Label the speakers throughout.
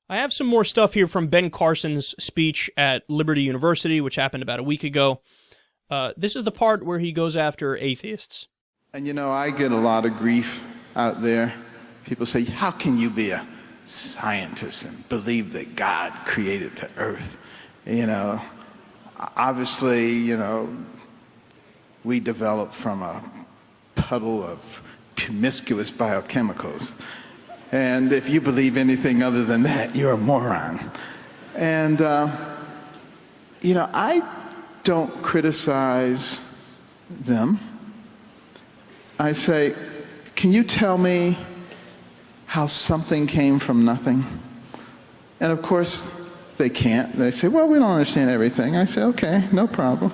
Speaker 1: I have some more stuff here from Ben Carson's speech at Liberty University, which happened about a week ago. This is the part where he goes after atheists.
Speaker 2: And you know, I get a lot of grief out there. People say, how can you be a scientist and believe that God created the earth? You know, obviously, you know, we developed from a puddle of promiscuous biochemicals. And if you believe anything other than that, you're a moron. And, you know, I don't criticize them. I say, can you tell me how something came from nothing? And of course, they can't. They say, well, we don't understand everything. I say, okay, no problem.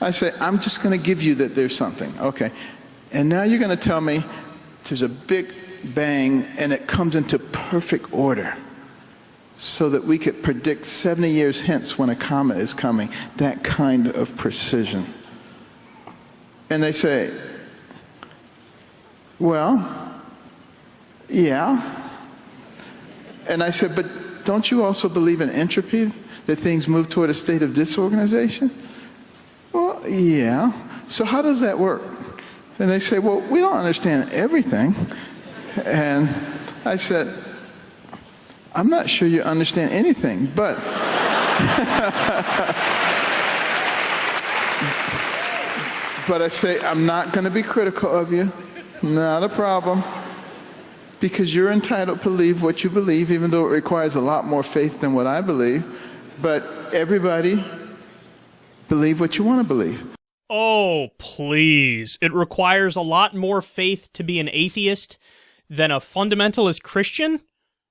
Speaker 2: I say, I'm just going to give you that there's something. Okay. And now you're going to tell me there's a big bang and it comes into perfect order so that we could predict 70 years hence when a comet is coming. That kind of precision. And they say, well, yeah. And I said, but don't you also believe in entropy, that things move toward a state of disorganization? Well, yeah. So how does that work? And they say, well, we don't understand everything. And I said, I'm not sure you understand anything, but but I say, I'm not going to be critical of you. Not a problem. Because you're entitled to believe what you believe, even though it requires a lot more faith than what I believe. But everybody believe what you want to believe.
Speaker 1: Oh, please. It requires a lot more faith to be an atheist than a fundamentalist Christian,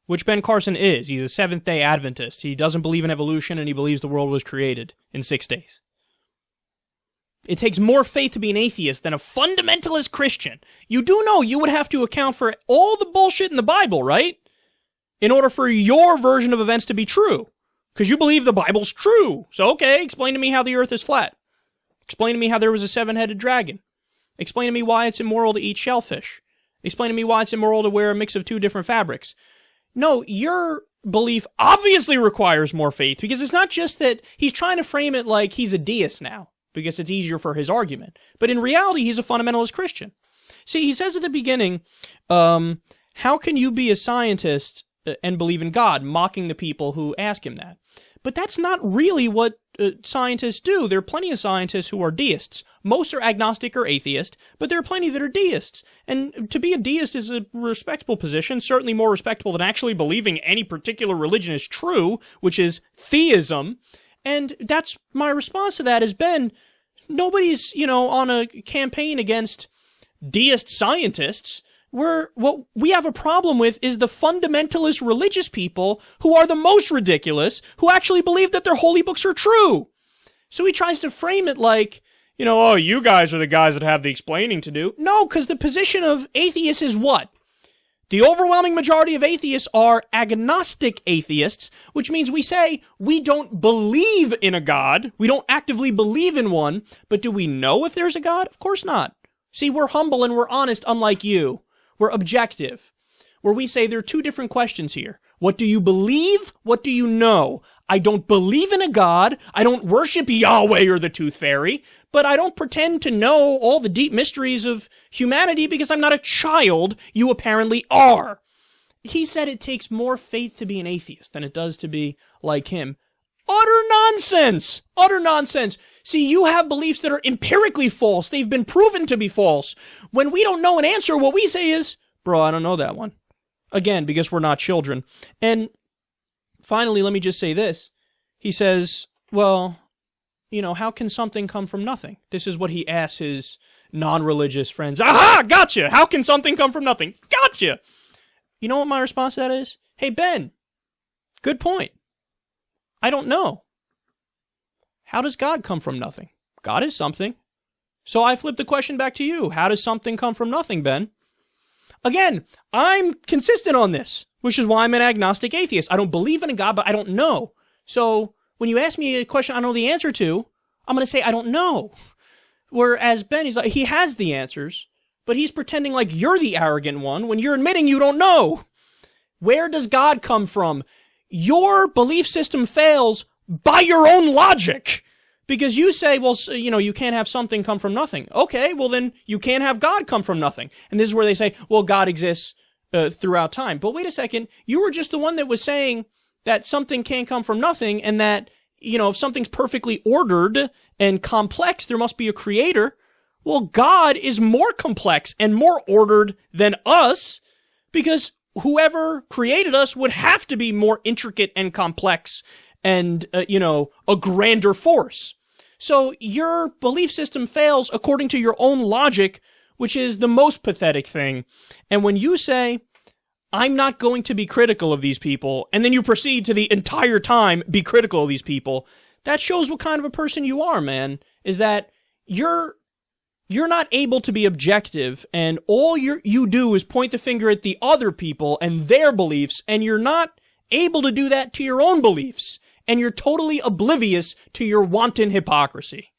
Speaker 1: which Ben Carson is. He's a Seventh-day Adventist. He doesn't believe in evolution, and he believes the world was created in 6 days. It takes more faith to be an atheist than a fundamentalist Christian. You do know you would have to account for all the bullshit in the Bible, right? In order for your version of events to be true. Because you believe the Bible's true. So, okay, explain to me how the earth is flat. Explain to me how there was a 7-headed dragon. Explain to me why it's immoral to eat shellfish. Explain to me why it's immoral to wear a mix of 2 different fabrics. No, your belief obviously requires more faith, because it's not just that he's trying to frame it like he's a deist now, because it's easier for his argument. But in reality, he's a fundamentalist Christian. See, he says at the beginning, how can you be a scientist and believe in God, mocking the people who ask him that? But that's not really what scientists do. There are plenty of scientists who are deists. Most are agnostic or atheist, but there are plenty that are deists. And to be a deist is a respectable position, certainly more respectable than actually believing any particular religion is true, which is theism. And that's my response to that has been, nobody's, on a campaign against deist scientists. What we have a problem with is the fundamentalist religious people who are the most ridiculous, who actually believe that their holy books are true. So he tries to frame it like, oh, you guys are the guys that have the explaining to do. No, because the position of atheists is what? The overwhelming majority of atheists are agnostic atheists, which means we say we don't believe in a God. We don't actively believe in one, but do we know if there's a God? Of course not. See, we're humble and we're honest, unlike you. We're objective, where we say there are 2 different questions here. What do you believe? What do you know? I don't believe in a God. I don't worship Yahweh or the Tooth Fairy, but I don't pretend to know all the deep mysteries of humanity because I'm not a child. You apparently are. He said it takes more faith to be an atheist than it does to be like him. Utter nonsense! Utter nonsense! See, you have beliefs that are empirically false. They've been proven to be false. When we don't know an answer, what we say is, bro, I don't know that one. Again, because we're not children. And finally, let me just say this. He says, well, how can something come from nothing? This is what he asks his non-religious friends. Aha! Gotcha! How can something come from nothing? Gotcha! You know what my response to that is? Hey, Ben, good point. I don't know. How does God come from nothing? God is something. So I flip the question back to you. How does something come from nothing, Ben? Again, I'm consistent on this, which is why I'm an agnostic atheist. I don't believe in a God, but I don't know. So when you ask me a question I know the answer to, I'm going to say I don't know. Whereas Ben, he's like, he has the answers, but he's pretending like you're the arrogant one when you're admitting you don't know. Where does God come from? your belief system fails by your own logic. Because you say, well, you can't have something come from nothing. Okay, well then you can't have God come from nothing. And this is where they say, well, God exists throughout time. But wait a second, you were just the one that was saying that something can't come from nothing, and that, if something's perfectly ordered and complex, there must be a creator. Well, God is more complex and more ordered than us, because whoever created us would have to be more intricate and complex and, a grander force. So your belief system fails according to your own logic, which is the most pathetic thing. And when you say, I'm not going to be critical of these people, and then you proceed to the entire time be critical of these people, that shows what kind of a person you are, man, is that you're not able to be objective, and all you do is point the finger at the other people and their beliefs, and you're not able to do that to your own beliefs, and you're totally oblivious to your wanton hypocrisy.